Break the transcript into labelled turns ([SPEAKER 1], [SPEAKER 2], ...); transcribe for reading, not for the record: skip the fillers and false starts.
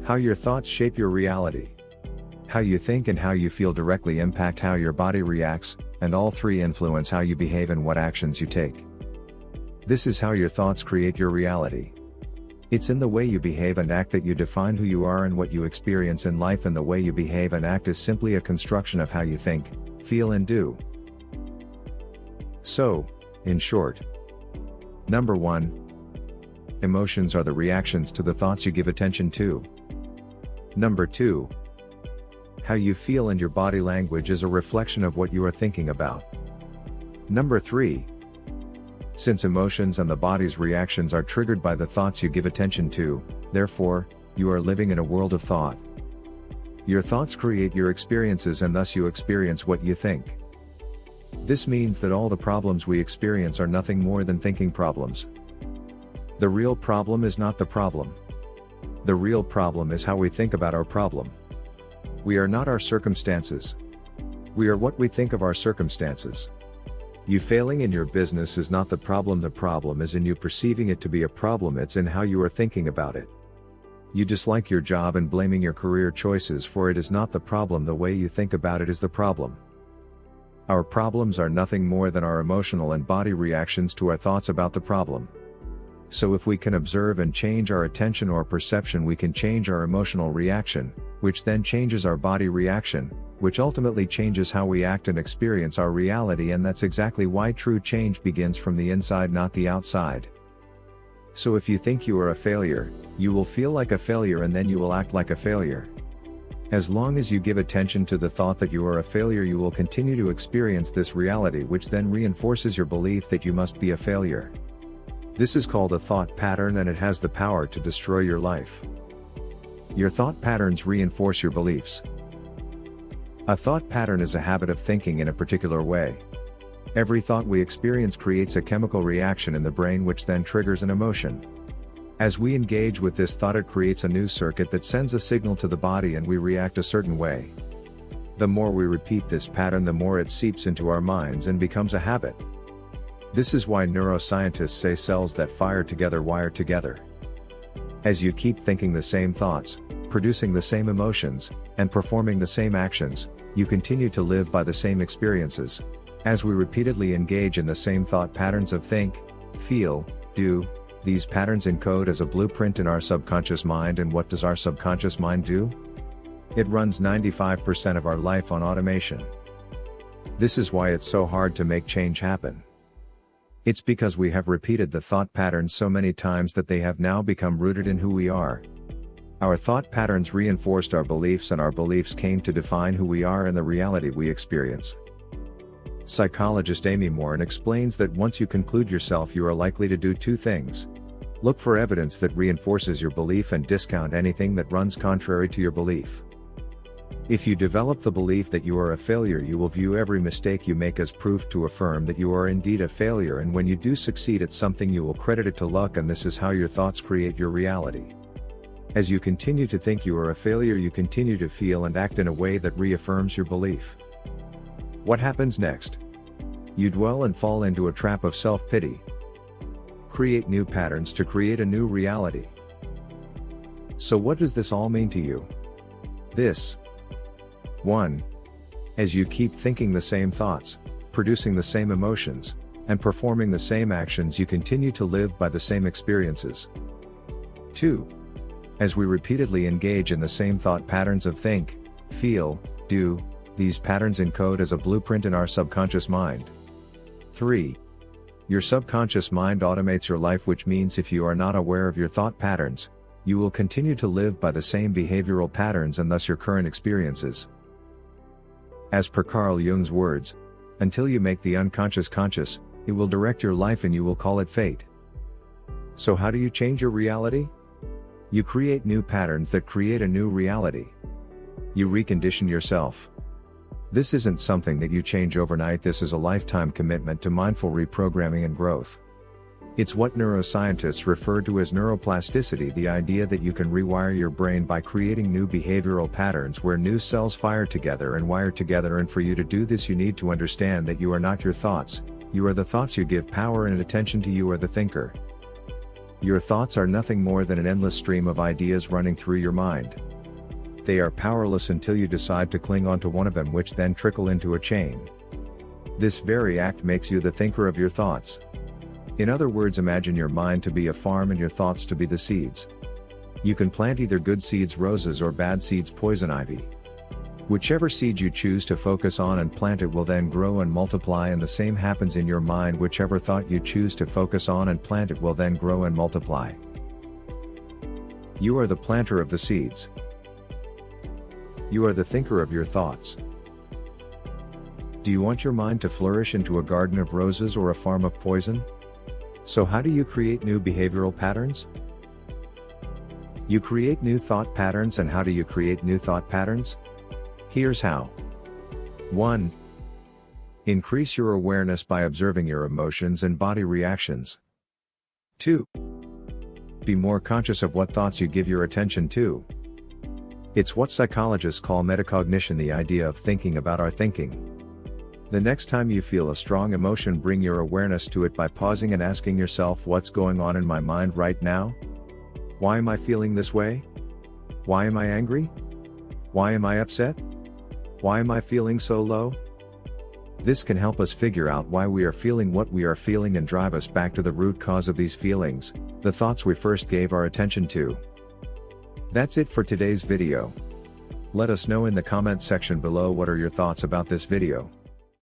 [SPEAKER 1] How your thoughts shape your reality. How you think and how you feel directly impact how your body reacts, and all three influence how you behave and what actions you take. This is how your thoughts create your reality. It's in the way you behave and act that you define who you are and what you experience in life, and the way you behave and act is simply a construction of how you think, feel and do. So, in short, number 1. Emotions are the reactions to the thoughts you give attention to. Number 2. How you feel and your body language is a reflection of what you are thinking about. Number 3. Since emotions and the body's reactions are triggered by the thoughts you give attention to, therefore, you are living in a world of thought. Your thoughts create your experiences and thus you experience what you think. This means that all the problems we experience are nothing more than thinking problems. The real problem is not the problem. The real problem is how we think about our problem. We are not our circumstances. We are what we think of our circumstances. You failing in your business is not the problem is in you perceiving it to be a problem, it's in how you are thinking about it. You dislike your job and blaming your career choices for it is not the problem, the way you think about it is the problem. Our problems are nothing more than our emotional and body reactions to our thoughts about the problem. So if we can observe and change our attention or perception, we can change our emotional reaction, which then changes our body reaction, which ultimately changes how we act and experience our reality, and that's exactly why true change begins from the inside, not the outside. So if you think you are a failure, you will feel like a failure and then you will act like a failure. As long as you give attention to the thought that you are a failure, you will continue to experience this reality, which then reinforces your belief that you must be a failure. This is called a thought pattern, and it has the power to destroy your life. Your thought patterns reinforce your beliefs. A thought pattern is a habit of thinking in a particular way. Every thought we experience creates a chemical reaction in the brain, which then triggers an emotion. As we engage with this thought, it creates a new circuit that sends a signal to the body and we react a certain way. The more we repeat this pattern, the more it seeps into our minds and becomes a habit. This is why neuroscientists say cells that fire together wire together. As you keep thinking the same thoughts, producing the same emotions, and performing the same actions, you continue to live by the same experiences. As we repeatedly engage in the same thought patterns of think, feel, do, these patterns encode as a blueprint in our subconscious mind. And what does our subconscious mind do? It runs 95% of our life on automation. This is why it's so hard to make change happen. It's because we have repeated the thought patterns so many times that they have now become rooted in who we are. Our thought patterns reinforced our beliefs, and our beliefs came to define who we are and the reality we experience. Psychologist Amy Morin explains that once you conclude yourself, you are likely to do two things. Look for evidence that reinforces your belief and discount anything that runs contrary to your belief. If you develop the belief that you are a failure, you will view every mistake you make as proof to affirm that you are indeed a failure, and when you do succeed at something, you will credit it to luck, and this is how your thoughts create your reality. As you continue to think you are a failure, you continue to feel and act in a way that reaffirms your belief. What happens next? You dwell and fall into a trap of self-pity. Create new patterns to create a new reality. So what does this all mean to you? This. 1. As you keep thinking the same thoughts, producing the same emotions, and performing the same actions, you continue to live by the same experiences. 2. As we repeatedly engage in the same thought patterns of think, feel, do, these patterns encode as a blueprint in our subconscious mind. 3. Your subconscious mind automates your life, which means if you are not aware of your thought patterns, you will continue to live by the same behavioral patterns and thus your current experiences. As per Carl Jung's words, until you make the unconscious conscious, it will direct your life and you will call it fate. So how do you change your reality? You create new patterns that create a new reality. You recondition yourself. This isn't something that you change overnight. This is a lifetime commitment to mindful reprogramming and growth. It's what neuroscientists refer to as neuroplasticity, the idea that you can rewire your brain by creating new behavioral patterns where new cells fire together and wire together, and for you to do this you need to understand that you are not your thoughts, you are the thoughts you give power and attention to, you are the thinker. Your thoughts are nothing more than an endless stream of ideas running through your mind. They are powerless until you decide to cling onto one of them, which then trickle into a chain. This very act makes you the thinker of your thoughts. In other words, imagine your mind to be a farm and your thoughts to be the seeds. You can plant either good seeds roses or bad seeds poison ivy. Whichever seed you choose to focus on and plant, it will then grow and multiply, and the same happens in your mind. Whichever thought you choose to focus on and plant, it will then grow and multiply. You are the planter of the seeds. You are the thinker of your thoughts. Do you want your mind to flourish into a garden of roses or a farm of poison? So how do you create new behavioral patterns? You create new thought patterns. And how do you create new thought patterns? Here's how. 1. Increase your awareness by observing your emotions and body reactions. 2. Be more conscious of what thoughts you give your attention to. It's what psychologists call metacognition, the idea of thinking about our thinking. The next time you feel a strong emotion, bring your awareness to it by pausing and asking yourself, what's going on in my mind right now? Why am I feeling this way? Why am I angry? Why am I upset? Why am I feeling so low? This can help us figure out why we are feeling what we are feeling and drive us back to the root cause of these feelings, the thoughts we first gave our attention to. That's it for today's video. Let us know in the comments section below what are your thoughts about this video.